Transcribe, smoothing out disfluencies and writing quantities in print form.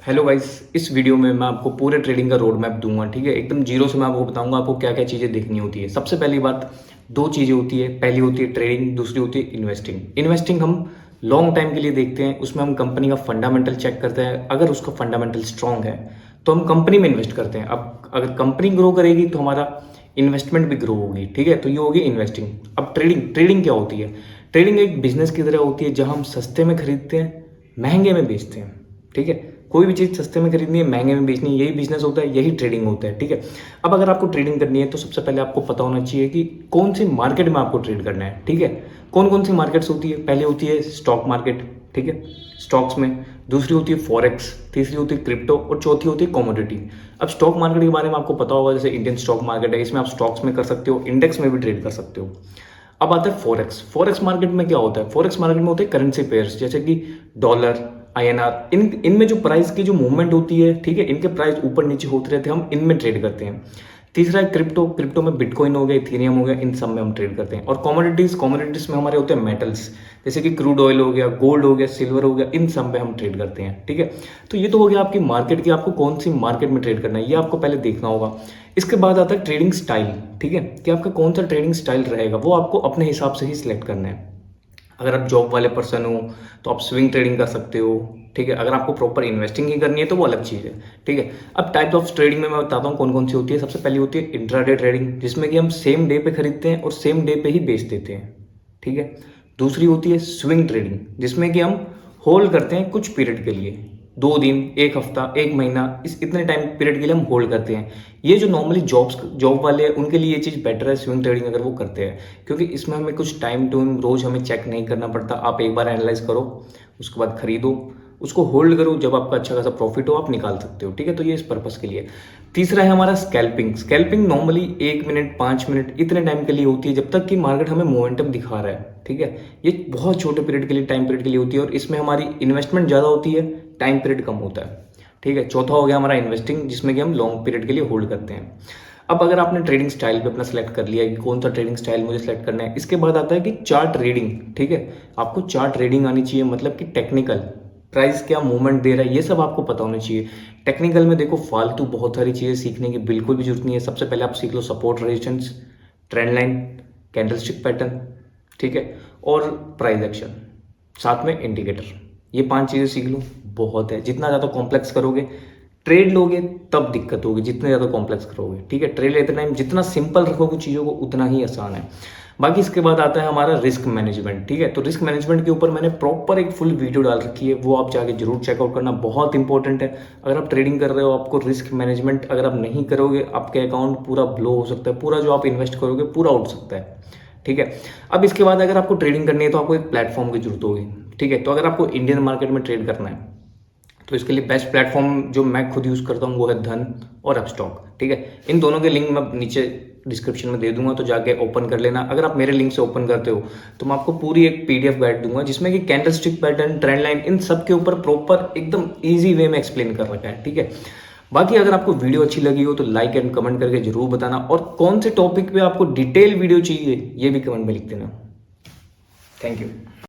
Hello guys, इस video में मैं आपको पूरे ट्रेडिंग का रोड मैप दूंगा। ठीक है, एकदम जीरो से मैं आपको बताऊंगा आपको क्या क्या चीज़ें देखनी होती है। सबसे पहली बात, दो चीज़ें होती है। पहली होती है ट्रेडिंग, दूसरी होती है इन्वेस्टिंग। इन्वेस्टिंग हम लॉन्ग टाइम के लिए देखते हैं, उसमें हम कंपनी का फंडामेंटल चेक करते हैं। अगर उसका फंडामेंटल स्ट्रांग है तो हम कंपनी में इन्वेस्ट करते हैं। अब अगर कंपनी ग्रो करेगी तो हमारा इन्वेस्टमेंट भी ग्रो होगी। ठीक है, तो ये होगी इन्वेस्टिंग। अब ट्रेडिंग, ट्रेडिंग क्या होती है? ट्रेडिंग एक बिजनेस की तरह होती है जहां हम सस्ते में खरीदते हैं, महंगे में बेचते हैं। ठीक है, कोई भी चीज़ सस्ते में खरीदनी है, महंगे में बेचनी है, यही बिजनेस होता है, यही ट्रेडिंग होता है। ठीक है, अब अगर आपको ट्रेडिंग करनी है तो सबसे पहले आपको पता होना चाहिए कि कौन सी मार्केट में आपको ट्रेड करना है। ठीक है, कौन कौन सी मार्केट्स होती है? पहले होती है स्टॉक मार्केट, ठीक है, स्टॉक्स में। दूसरी होती है फॉरेक्स, तीसरी होती है क्रिप्टो और चौथी होती है कमोडिटी। अब स्टॉक मार्केट के बारे में आपको पता होगा, जैसे इंडियन स्टॉक मार्केट है, इसमें आप स्टॉक्स में कर सकते हो, इंडेक्स में भी ट्रेड कर सकते हो। अब आता है फॉरेक्स। फॉरेक्स मार्केट में क्या होता है? फॉरेक्स मार्केट में होते हैं करेंसी पेयर्स, जैसे कि डॉलर, आईएनआर। इनमें जो प्राइस की जो मूवमेंट होती है, ठीक है, इनके प्राइस ऊपर नीचे होते रहते हैं, हम इनमें ट्रेड करते हैं। तीसरा है क्रिप्टो। क्रिप्टो में बिटकॉइन हो गया, इथेरियम हो गया, इन सब में हम ट्रेड करते हैं। और कमोडिटीज, कमोडिटीज में हमारे होते हैं मेटल्स, जैसे कि क्रूड ऑयल हो गया, गोल्ड हो गया, सिल्वर हो गया, इन सब में हम ट्रेड करते हैं। ठीक है, तो ये तो हो गया आपकी मार्केट की, आपको कौन सी मार्केट में ट्रेड करना है ये आपको पहले देखना होगा। इसके बाद आता है ट्रेडिंग स्टाइल। ठीक है, कि आपका कौन सा ट्रेडिंग स्टाइल रहेगा, वो आपको अपने हिसाब से ही सिलेक्ट करना है। अगर आप जॉब वाले पर्सन हो तो आप स्विंग ट्रेडिंग कर सकते हो। ठीक है, अगर आपको प्रॉपर इन्वेस्टिंग ही करनी है तो वो अलग चीज़ है। ठीक है, अब टाइप्स ऑफ ट्रेडिंग में मैं बताता हूँ कौन कौन सी होती है। सबसे पहली होती है इंट्राडे ट्रेडिंग, जिसमें कि हम सेम डे पे खरीदते हैं और सेम डे पे ही बेच देते हैं। ठीक है, दूसरी होती है स्विंग ट्रेडिंग, जिसमें कि हम होल्ड करते हैं कुछ पीरियड के लिए, 2 दिन, एक हफ्ता, एक महीना, इस इतने टाइम पीरियड के लिए हम होल्ड करते हैं। ये जो नॉर्मली जॉब वाले हैं उनके लिए ये चीज़ बेटर है, स्विंग ट्रेडिंग अगर वो करते हैं, क्योंकि इसमें हमें कुछ टाइम टू रोज हमें चेक नहीं करना पड़ता। आप एक बार एनालाइज करो, उसके बाद खरीदो, उसको होल्ड करो, जब आपका अच्छा खासा प्रॉफिट हो आप निकाल सकते हो। ठीक है, तो ये इस पर्पस के लिए। तीसरा है हमारा scalping. Scalping normally 1 minute, 5 minute, इतने टाइम के लिए होती है जब तक कि मार्केट हमें मोमेंटम दिखा रहा है। ठीक है, ये बहुत छोटे पीरियड के लिए, टाइम पीरियड के लिए होती है, और इसमें हमारी इन्वेस्टमेंट ज़्यादा होती है, टाइम पीरियड कम होता है। ठीक है, चौथा हो गया हमारा इन्वेस्टिंग, जिसमें कि हम लॉन्ग पीरियड के लिए होल्ड करते हैं। अब अगर आपने ट्रेडिंग स्टाइल पे अपना सेलेक्ट कर लिया कि कौन सा ट्रेडिंग स्टाइल मुझे सेलेक्ट करना है, इसके बाद आता है कि चार्ट रीडिंग। ठीक है, आपको चार्ट रीडिंग आनी चाहिए, मतलब कि टेक्निकल प्राइस क्या मूवमेंट दे रहा है ये सब आपको पता होना चाहिए। टेक्निकल में देखो फालतू बहुत सारी चीज़ें सीखने की बिल्कुल भी जरूरत नहीं है। सबसे पहले आप सीख लो support resistance, trend line, candlestick pattern, ठीक है, और प्राइस एक्शन, साथ में इंडिकेटर। ये 5 चीज़ें सीख लो, बहुत है। जितना ज़्यादा कॉम्प्लेक्स करोगे, ट्रेड लोगे तब दिक्कत होगी, जितने ज़्यादा कॉम्प्लेक्स करोगे। ठीक है, ट्रेड लेते टाइम जितना सिंपल रखोगे चीज़ों को उतना ही आसान है। बाकी इसके बाद आता है हमारा रिस्क मैनेजमेंट। ठीक है, तो रिस्क मैनेजमेंट के ऊपर मैंने प्रॉपर एक फुल वीडियो डाल रखी है, वो आप जाके जरूर चेकआउट करना, बहुत इंपॉर्टेंट है। अगर आप ट्रेडिंग कर रहे हो, आपको रिस्क मैनेजमेंट अगर आप नहीं करोगे, आपके अकाउंट पूरा ब्लो हो सकता है, पूरा जो आप इन्वेस्ट करोगे पूरा उठ सकता है। ठीक है, अब इसके बाद अगर आपको ट्रेडिंग करनी है तो आपको एक प्लेटफॉर्म की जरूरत होगी। ठीक है, तो अगर आपको इंडियन मार्केट में ट्रेड करना है तो इसके लिए बेस्ट प्लेटफॉर्म जो मैं खुद यूज़ करता हूँ वो है धन और अपस्टॉक। ठीक है, इन दोनों के लिंक मैं नीचे डिस्क्रिप्शन में दे दूंगा, तो जाके ओपन कर लेना। अगर आप मेरे लिंक से ओपन करते हो तो मैं आपको पूरी एक पीडीएफ गाइड दूंगा, जिसमें कि कैंडलस्टिक पैटर्न, ट्रेंड लाइन, इन सब के ऊपर प्रॉपर एकदम ईजी वे में एक्सप्लेन कर रखा है। ठीक है, बाकी अगर आपको वीडियो अच्छी लगी हो तो लाइक एंड कमेंट करके जरूर बताना, और कौन से टॉपिक पे आपको डिटेल वीडियो चाहिए ये भी कमेंट में लिख देना। Thank you.